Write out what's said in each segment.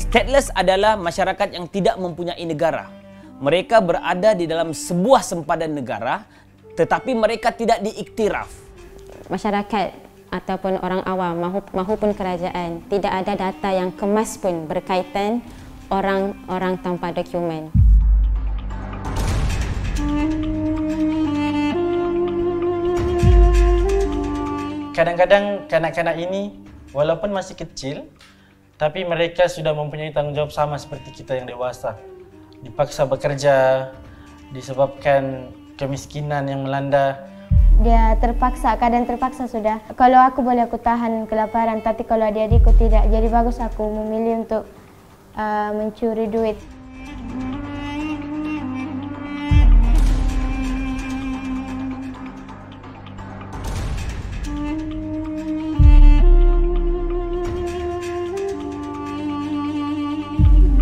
Stateless adalah masyarakat yang tidak mempunyai negara. Mereka berada di dalam sebuah sempadan negara, tetapi mereka tidak diiktiraf. Masyarakat ataupun orang awam maupun kerajaan tidak ada data yang kemas pun berkaitan orang-orang tanpa dokumen. Kadang-kadang kanak-kanak ini walaupun masih kecil, tapi mereka sudah mempunyai tanggung jawab sama seperti kita yang dewasa. Dipaksa bekerja disebabkan kemiskinan yang melanda. Dia terpaksa, kadang terpaksa sudah. Kalau aku boleh aku tahan kelaparan, tapi kalau adik-adikku tidak. Jadi bagus aku memilih untuk mencuri duit.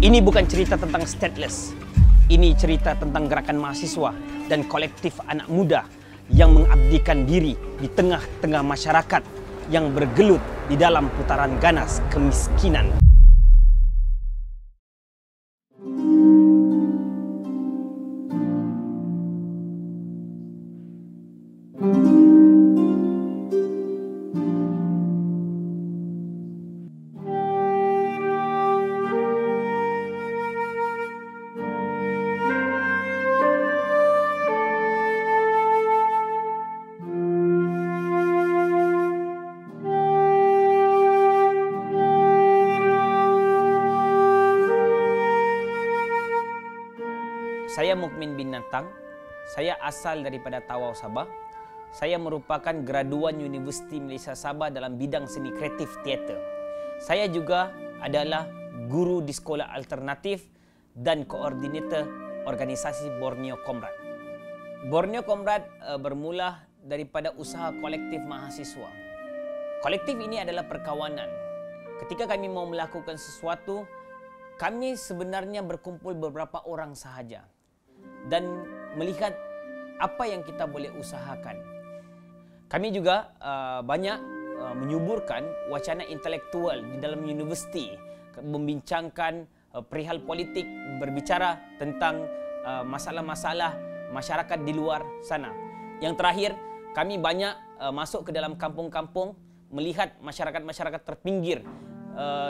Ini bukan cerita tentang stateless. Ini cerita tentang gerakan mahasiswa dan kolektif anak muda yang mengabdikan diri di tengah-tengah masyarakat yang bergelut di dalam putaran ganas kemiskinan. Saya Mukmin bin Natang. Saya asal daripada Tawau, Sabah. Saya merupakan graduan Universiti Malaysia Sabah dalam bidang seni kreatif teater. Saya juga adalah guru di sekolah alternatif dan koordinator organisasi Borneo Comrade. Borneo Comrade bermula daripada usaha kolektif mahasiswa. Kolektif ini adalah perkawanan. Ketika kami mau melakukan sesuatu, kami sebenarnya berkumpul beberapa orang sahaja dan melihat apa yang kita boleh usahakan. Kami juga banyak menyuburkan wacana intelektual di dalam universiti, membincangkan perihal politik, berbicara tentang masalah-masalah masyarakat di luar sana. Yang terakhir, kami banyak masuk ke dalam kampung-kampung, melihat masyarakat-masyarakat terpinggir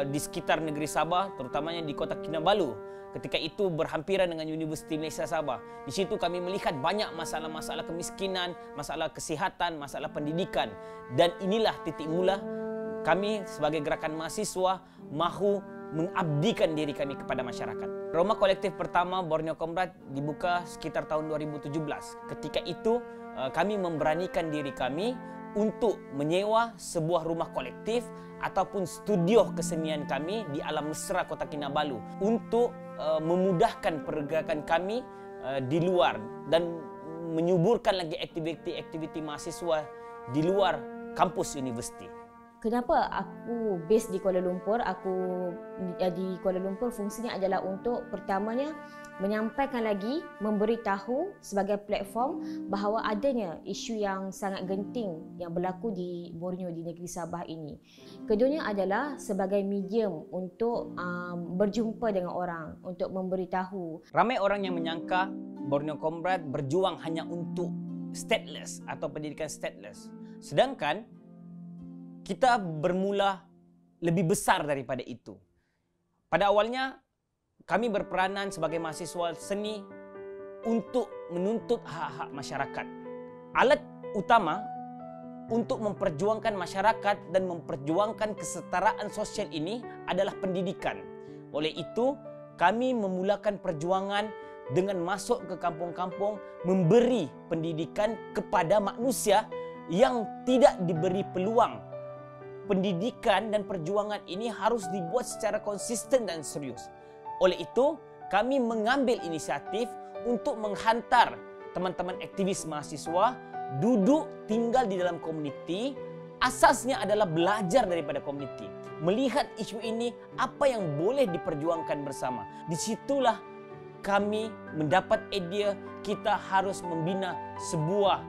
di sekitar negeri Sabah, terutamanya di kota Kinabalu. Ketika itu berhampiran dengan Universiti Malaysia Sabah. Di situ kami melihat banyak masalah-masalah kemiskinan, masalah kesihatan, masalah pendidikan. Dan inilah titik mula kami sebagai gerakan mahasiswa mahu mengabdikan diri kami kepada masyarakat. Rumah kolektif pertama Borneo Comrade dibuka sekitar tahun 2017. Ketika itu kami memberanikan diri kami untuk menyewa sebuah rumah kolektif ataupun studio kesenian kami di alam mesra Kota Kinabalu untuk memudahkan pergerakan kami di luar dan menyuburkan lagi aktiviti-aktiviti mahasiswa di luar kampus universiti. Kenapa aku base di Kuala Lumpur? Aku di Kuala Lumpur fungsinya adalah untuk pertamanya menyampaikan lagi, memberitahu sebagai platform bahawa adanya isu yang sangat genting yang berlaku di Borneo, di negeri Sabah ini. Keduanya adalah sebagai medium untuk berjumpa dengan orang, untuk memberitahu. Ramai orang yang menyangka Borneo Comrade berjuang hanya untuk stateless atau pendidikan stateless. Sedangkan kita bermula lebih besar daripada itu. Pada awalnya, kami berperanan sebagai mahasiswa seni untuk menuntut hak-hak masyarakat. Alat utama untuk memperjuangkan masyarakat dan memperjuangkan kesetaraan sosial ini adalah pendidikan. Oleh itu, kami memulakan perjuangan dengan masuk ke kampung-kampung, memberi pendidikan kepada manusia yang tidak diberi peluang. Pendidikan dan perjuangan ini harus dibuat secara konsisten dan serius. Oleh itu, kami mengambil inisiatif untuk menghantar teman-teman aktivis mahasiswa duduk tinggal di dalam komuniti. Asasnya adalah belajar daripada komuniti, melihat isu ini apa yang boleh diperjuangkan bersama. Disitulah kami mendapat idea kita harus membina sebuah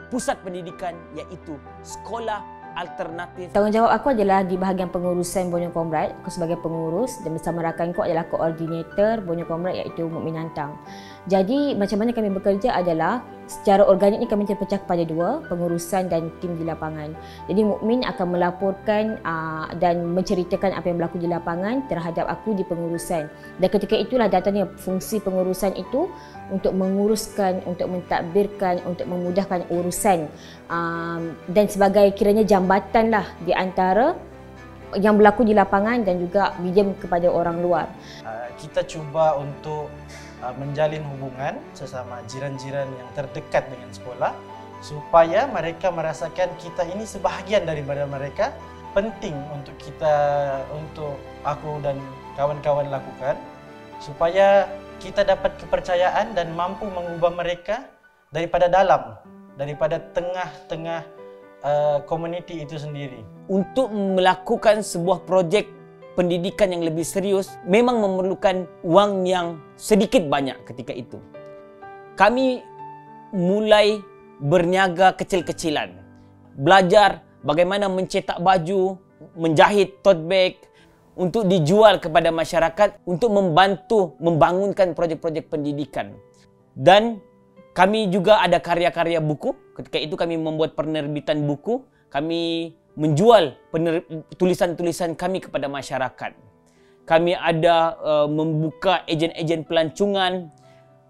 pusat pendidikan, yaitu sekolah alternatif. Tanggungjawab aku adalah di bahagian pengurusan Borneo Comrade. Aku sebagai pengurus dan bersama rakanku adalah koordinator Borneo Comrade iaitu Mukmin Nantang. Jadi macam mana kami bekerja adalah secara organik ni kami terpecah kepada dua, pengurusan dan tim di lapangan. Jadi Mukmin akan melaporkan dan menceritakan apa yang berlaku di lapangan terhadap aku di pengurusan. Dan ketika itulah datangnya fungsi pengurusan itu untuk menguruskan, untuk mentadbirkan, untuk memudahkan urusan dan sebagai kiranya jambatan lah di antara yang berlaku di lapangan dan juga medium kepada orang luar. Kita cuba untuk menjalin hubungan sesama jiran-jiran yang terdekat dengan sekolah supaya mereka merasakan kita ini sebahagian daripada mereka. Penting untuk aku dan kawan-kawan lakukan supaya kita dapat kepercayaan dan mampu mengubah mereka daripada dalam, daripada tengah-tengah komuniti itu sendiri. Untuk melakukan sebuah projek pendidikan yang lebih serius memang memerlukan wang yang sedikit banyak ketika itu. Kami mulai berniaga kecil-kecilan. Belajar bagaimana mencetak baju, menjahit tote bag untuk dijual kepada masyarakat untuk membantu membangunkan projek-projek pendidikan. Dan kami juga ada karya-karya buku. Ketika itu kami membuat penerbitan buku. Kami menjual tulisan-tulisan kami kepada masyarakat. Kami ada membuka ejen-ejen pelancongan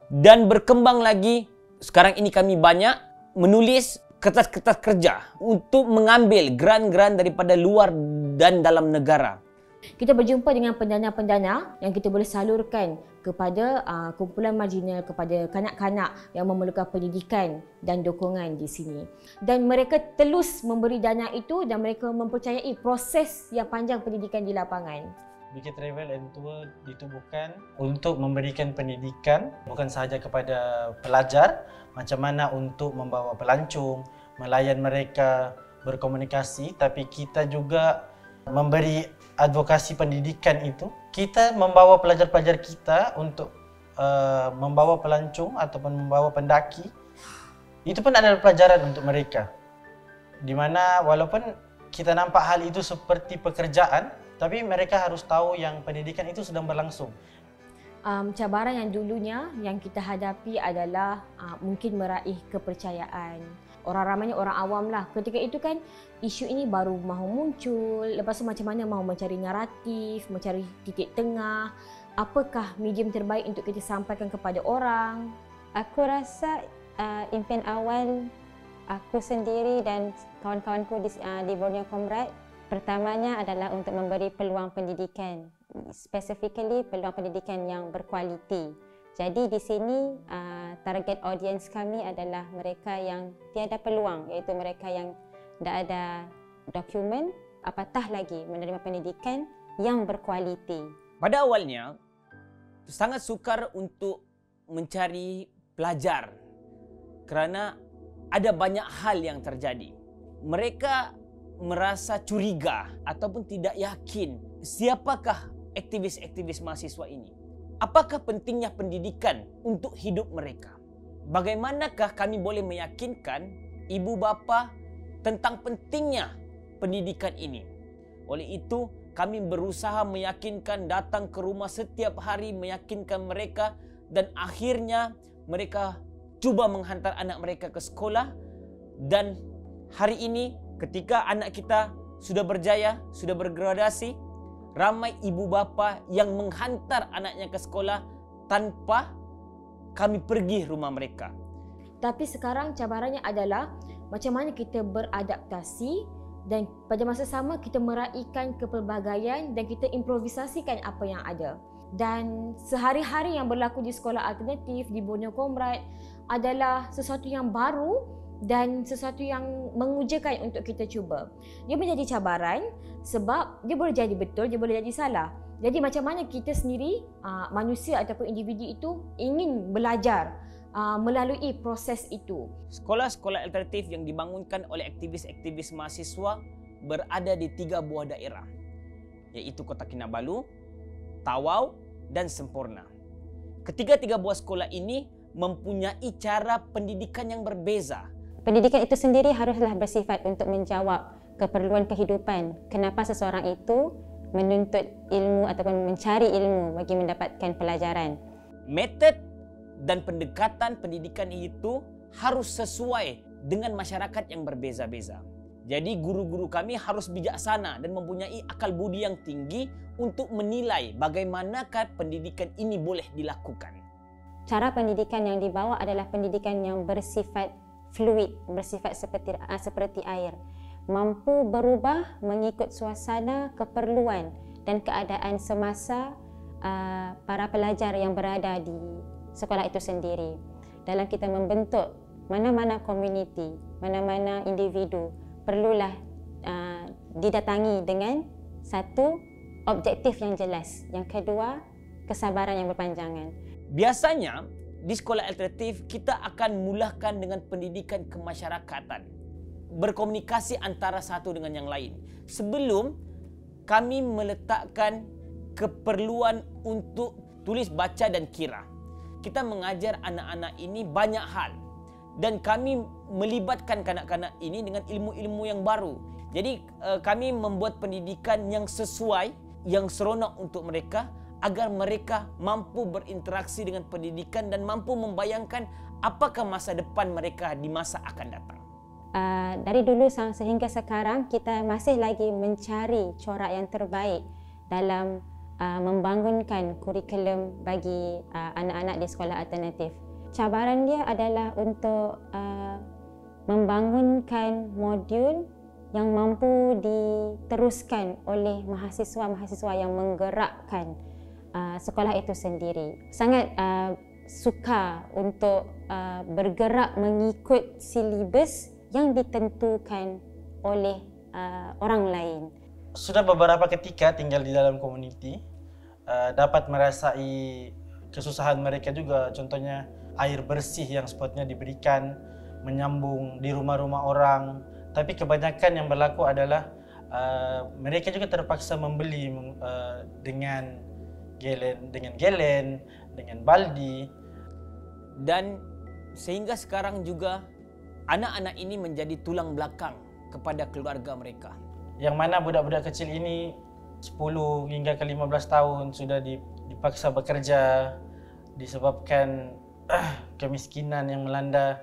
dan berkembang lagi. Sekarang ini kami banyak menulis kertas-kertas kerja untuk mengambil grant-grant daripada luar dan dalam negara. Kita berjumpa dengan pendana-pendana yang kita boleh salurkan kepada kumpulan marginal, kepada kanak-kanak yang memerlukan pendidikan dan dokongan di sini. Dan mereka telus memberi dana itu dan mereka mempercayai proses yang panjang pendidikan di lapangan. BK Travel and Tour ditubuhkan untuk memberikan pendidikan bukan sahaja kepada pelajar, macam mana untuk membawa pelancong, melayan mereka, berkomunikasi, tapi kita juga memberi advokasi pendidikan itu. Kita membawa pelajar-pelajar kita untuk membawa pelancong ataupun membawa pendaki. Itu pun adalah pelajaran untuk mereka. Di mana walaupun kita nampak hal itu seperti pekerjaan, tapi mereka harus tahu yang pendidikan itu sedang berlangsung. Cabaran yang dulunya yang kita hadapi adalah mungkin meraih kepercayaan. Orang ramainya orang awam lah. Ketika itu kan isu ini baru mahu muncul. Lepas tu macam mana mahu mencari naratif, mencari titik tengah. Apakah medium terbaik untuk kita sampaikan kepada orang? Aku rasa impian awal aku sendiri dan kawan-kawanku di Borneo Comrade pertamanya adalah untuk memberi peluang pendidikan, specifically peluang pendidikan yang berkualiti. Jadi di sini target audience kami adalah mereka yang tiada peluang, iaitu mereka yang tidak ada dokumen, apatah lagi menerima pendidikan yang berkualiti. Pada awalnya sangat sukar untuk mencari pelajar kerana ada banyak hal yang terjadi. Mereka merasa curiga ataupun tidak yakin siapakah aktivis-aktivis mahasiswa ini. Apakah pentingnya pendidikan untuk hidup mereka? Bagaimanakah kami boleh meyakinkan ibu bapa tentang pentingnya pendidikan ini? Oleh itu, kami berusaha meyakinkan, datang ke rumah setiap hari, meyakinkan mereka, dan akhirnya mereka cuba menghantar anak mereka ke sekolah. Dan hari ini ketika anak kita sudah berjaya, sudah bergradasi, ramai ibu bapa yang menghantar anaknya ke sekolah tanpa kami pergi rumah mereka. Tapi sekarang cabarannya adalah macam mana kita beradaptasi dan pada masa sama kita meraihkan kepelbagaian dan kita improvisasikan apa yang ada. Dan sehari-hari yang berlaku di sekolah alternatif di Borneo Comrade adalah sesuatu yang baru dan sesuatu yang mengujakan untuk kita cuba. Dia menjadi cabaran sebab dia boleh jadi betul, dia boleh jadi salah. Jadi macam mana kita sendiri, manusia ataupun individu itu ingin belajar melalui proses itu. Sekolah-sekolah alternatif yang dibangunkan oleh aktivis-aktivis mahasiswa berada di 3 buah daerah, iaitu Kota Kinabalu, Tawau dan Semporna. Ketiga-tiga buah sekolah ini mempunyai cara pendidikan yang berbeza. Pendidikan itu sendiri haruslah bersifat untuk menjawab keperluan kehidupan. Kenapa seseorang itu menuntut ilmu ataupun mencari ilmu bagi mendapatkan pelajaran. Metode dan pendekatan pendidikan itu harus sesuai dengan masyarakat yang berbeza-beza. Jadi guru-guru kami harus bijaksana dan mempunyai akal budi yang tinggi untuk menilai bagaimanakah pendidikan ini boleh dilakukan. Cara pendidikan yang dibawa adalah pendidikan yang bersifat fluid, bersifat seperti air. Mampu berubah mengikut suasana, keperluan dan keadaan semasa para pelajar yang berada di sekolah itu sendiri. Dalam kita membentuk mana-mana komuniti, mana-mana individu, perlulah didatangi dengan satu, objektif yang jelas. Yang kedua, kesabaran yang berpanjangan. Biasanya di sekolah alternatif kita akan mulakan dengan pendidikan kemasyarakatan, berkomunikasi antara satu dengan yang lain. Sebelum kami meletakkan keperluan untuk tulis, baca dan kira. Kita mengajar anak-anak ini banyak hal dan kami melibatkan kanak-kanak ini dengan ilmu-ilmu yang baru. Jadi kami membuat pendidikan yang sesuai, yang seronok untuk mereka agar mereka mampu berinteraksi dengan pendidikan dan mampu membayangkan apakah masa depan mereka di masa akan datang. Dari dulu sehingga sekarang kita masih lagi mencari corak yang terbaik dalam membangunkan kurikulum bagi anak-anak di sekolah alternatif. Cabaran dia adalah untuk membangunkan modul yang mampu diteruskan oleh mahasiswa-mahasiswa yang menggerakkan sekolah itu sendiri. Sangat suka untuk bergerak mengikut silibus yang ditentukan oleh orang lain. Sudah beberapa ketika tinggal di dalam komuniti, dapat merasai kesusahan mereka juga. Contohnya air bersih yang sepatutnya diberikan, menyambung di rumah-rumah orang. Tapi kebanyakan yang berlaku adalah mereka juga terpaksa membeli dengan gelen, dengan baldi. Dan sehingga sekarang juga anak-anak ini menjadi tulang belakang kepada keluarga mereka. Yang mana budak-budak kecil ini 10 hingga ke 15 tahun sudah dipaksa bekerja disebabkan kemiskinan yang melanda.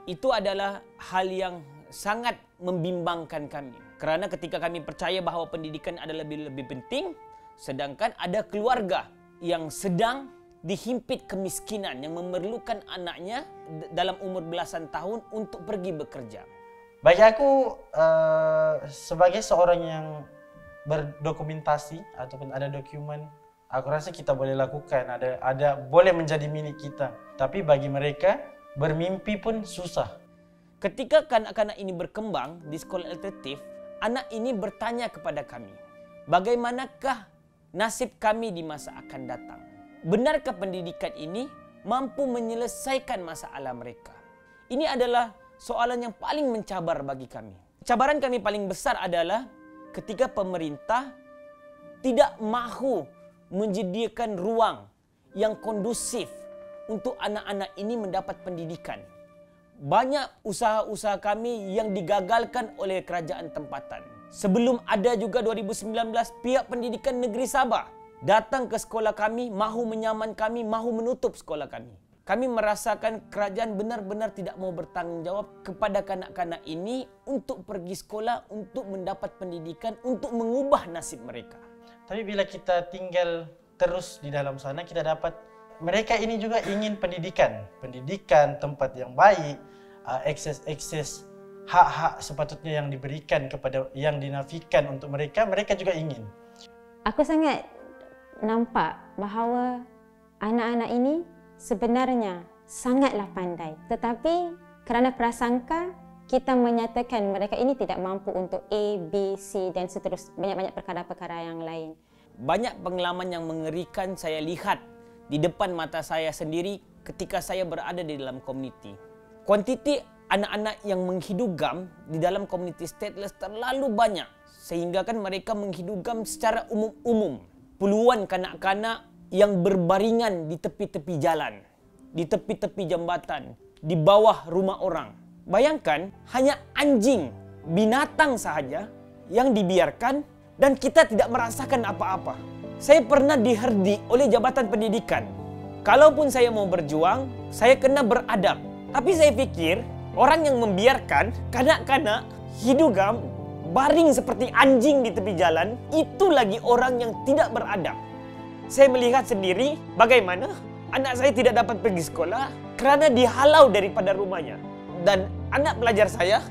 Itu adalah hal yang sangat membimbangkan kami. Kerana ketika kami percaya bahawa pendidikan adalah lebih penting, sedangkan ada keluarga yang sedang dihimpit kemiskinan yang memerlukan anaknya dalam umur belasan tahun untuk pergi bekerja. Bagi aku sebagai seorang yang berdokumentasi ataupun ada dokumen, aku rasa kita boleh lakukan, ada boleh menjadi milik kita. Tapi bagi mereka bermimpi pun susah. Ketika kanak-kanak ini berkembang di sekolah alternatif, anak ini bertanya kepada kami, bagaimanakah nasib kami di masa akan datang? Benarkah pendidikan ini mampu menyelesaikan masalah mereka? Ini adalah soalan yang paling mencabar bagi kami. Cabaran kami paling besar adalah ketika pemerintah tidak mahu menyediakan ruang yang kondusif untuk anak-anak ini mendapat pendidikan. Banyak usaha-usaha kami yang digagalkan oleh kerajaan tempatan. Sebelum ada juga 2019, pihak pendidikan negeri Sabah datang ke sekolah kami, mahu menyaman kami, mahu menutup sekolah kami. Kami merasakan kerajaan benar-benar tidak mau bertanggungjawab kepada kanak-kanak ini untuk pergi sekolah, untuk mendapat pendidikan, untuk mengubah nasib mereka. Tapi bila kita tinggal terus di dalam sana, kita dapat mereka ini juga ingin pendidikan, tempat yang baik, akses hak-hak sepatutnya yang diberikan kepada yang dinafikan untuk mereka juga ingin. Aku sangat nampak bahawa anak-anak ini sebenarnya sangatlah pandai. Tetapi kerana prasangka, kita menyatakan mereka ini tidak mampu untuk A, B, C dan seterusnya, banyak-banyak perkara-perkara yang lain. Banyak pengalaman yang mengerikan saya lihat di depan mata saya sendiri ketika saya berada di dalam komuniti. Kuantiti anak-anak yang menghidugam di dalam komuniti stateless terlalu banyak sehingga kan mereka menghidugam secara umum-umum. Puluhan kanak-kanak yang berbaringan di tepi-tepi jalan, di tepi-tepi jambatan, di bawah rumah orang. Bayangkan hanya anjing binatang sahaja yang dibiarkan dan kita tidak merasakan apa-apa. Saya pernah diherdik oleh jabatan pendidikan. Kalaupun saya mau berjuang, saya kena beradab. Tapi saya pikir orang yang membiarkan kanak-kanak hidugam baring seperti anjing di tepi jalan, itu lagi orang yang tidak beradab. Saya melihat sendiri bagaimana anak saya tidak dapat pergi sekolah kerana dihalau daripada rumahnya. Dan anak pelajar saya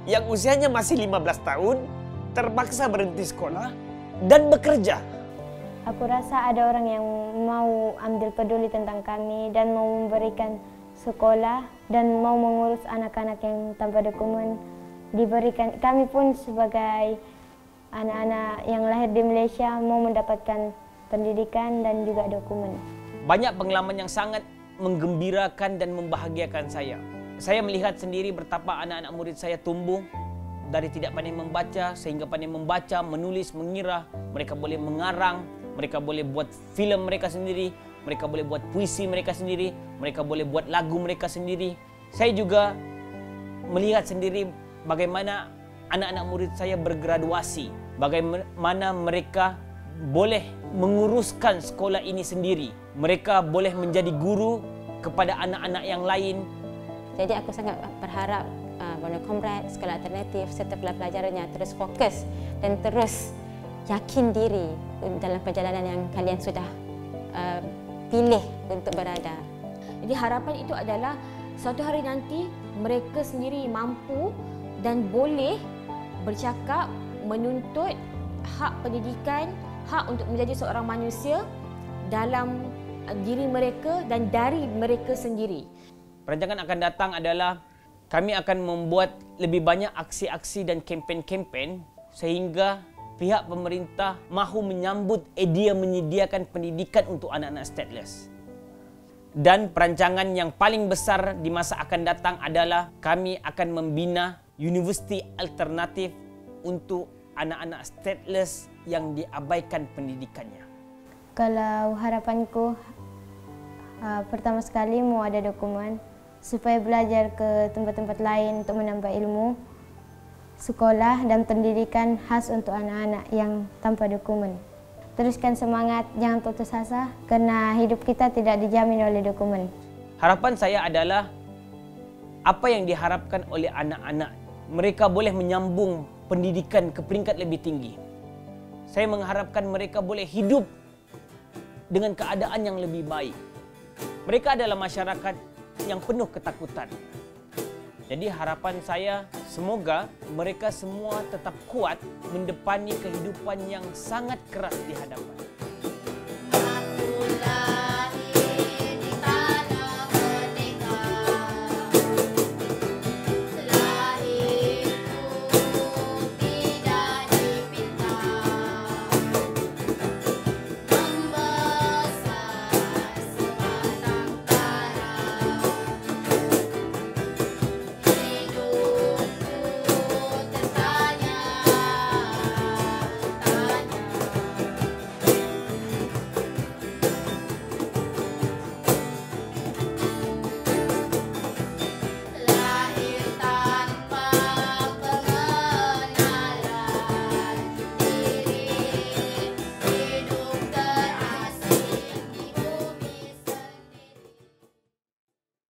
yang usianya masih 15 tahun terpaksa berhenti sekolah dan bekerja. Aku rasa ada orang yang mau ambil peduli tentang kami dan mau memberikan sekolah dan mau mengurus anak-anak yang tanpa dokumen. Diberikan, kami pun sebagai anak-anak yang lahir di Malaysia mau mendapatkan pendidikan dan juga dokumen. Banyak pengalaman yang sangat menggembirakan dan membahagiakan saya. Saya melihat sendiri betapa anak-anak murid saya tumbuh dari tidak pandai membaca sehingga pandai membaca, menulis, mengira. Mereka boleh mengarang, mereka boleh buat filem mereka sendiri, mereka boleh buat puisi mereka sendiri, mereka boleh buat lagu mereka sendiri. Saya juga melihat sendiri bagaimana anak-anak murid saya bergraduasi, bagaimana mereka boleh menguruskan sekolah ini sendiri. Mereka boleh menjadi guru kepada anak-anak yang lain. Jadi aku sangat berharap Borneo Comrade, sekolah alternatif serta pelajarannya terus fokus dan terus yakin diri dalam perjalanan yang kalian sudah pilih untuk berada. Jadi harapan itu adalah suatu hari nanti mereka sendiri mampu dan boleh bercakap, menuntut hak pendidikan, hak untuk menjadi seorang manusia dalam diri mereka dan dari mereka sendiri. Perancangan akan datang adalah kami akan membuat lebih banyak aksi-aksi dan kempen-kempen sehingga pihak pemerintah mahu menyambut idea menyediakan pendidikan untuk anak-anak stateless. Dan perancangan yang paling besar di masa akan datang adalah kami akan membina universiti alternatif untuk anak-anak stateless yang diabaikan pendidikannya. Kalau harapanku, pertama sekali mau ada dokumen supaya belajar ke tempat-tempat lain untuk menambah ilmu, sekolah dan pendidikan khas untuk anak-anak yang tanpa dokumen. Teruskan semangat, jangan putus asa kerana hidup kita tidak dijamin oleh dokumen. Harapan saya adalah apa yang diharapkan oleh anak-anak, mereka boleh menyambung pendidikan ke peringkat lebih tinggi. Saya mengharapkan mereka boleh hidup dengan keadaan yang lebih baik. Mereka adalah masyarakat yang penuh ketakutan. Jadi harapan saya semoga mereka semua tetap kuat mendepani kehidupan yang sangat keras di hadapan.